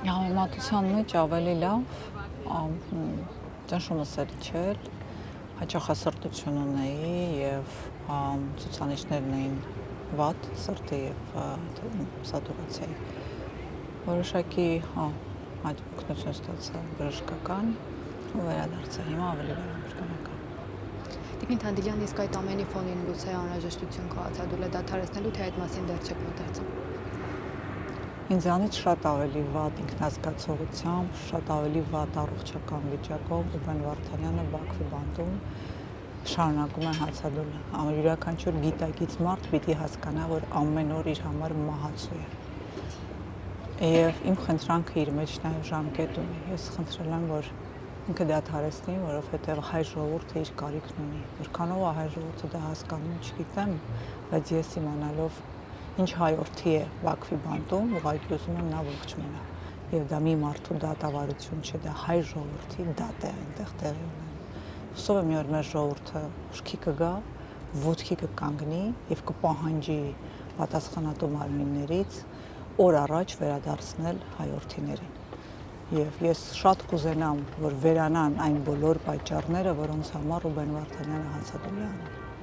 Համեմատության մեջ ավելի լավ, ճնշումս էլ չէր, հաճախասրտություն ունեի եւ ցուցանիշներն էին վատ սրտի եւ սատուրացիայի։ Որոշակի օգնություն ստացա բժշկական ու վերադարձա հիմա ավելի լավ եմ բժշկական։ Տիկին Թանդիլյան, իսկ այդ ամենի ֆոնին լույսի անհրաժեշտություն կա Ացադուլը դադարեցնելու, թե այդ մասին դեռ չեք մտածում։ Ինձանից շատ ավելի վատ ինքնազգացողությամբ, շատ ավելի վատ առողջական վիճակով Ռուբեն Վարդանյանը Բաքվի բանտում շարունակում է հացադուլը։ Յուրաքանչյուր գիտակից մարդ պիտի հասկանա, որ ամեն օր իր համար մահացու է։ Եվ իմ խնդրանքը իր մեջ նաև ժամկետ ունի։ Ես խնդրել եմ, որ ինքը դադարեցնի, որովհետև հայ ժողովուրդը իր կարիքն ունի։ Որքանով է հայ ժողովուրդը դա հասկանում, չգիտեմ, բայց ես իմանալով ինչ հայորդի է Բաքվի բանտում, ուղղակի ուզում եմ նա ողջ մնա։ Եվ դա մի մարդու դատավարություն չէ, դա հայ ժողովրդի դատ է այնտեղ տեղի ունենում։ Հուսով եմ, որ մեր ժողովուրդը ուշքի կգա, ոտքի կկանգնի եւ կպահանջի պատասխանատու մարմիններից օր առաջ վերադարձնել հայորդիներին։ Եվ ես շատ կուզենամ, որ վերանան այն բոլոր պատճառները, որոնց համար Ռուբեն Վարդանյանը հացադուլ է անում։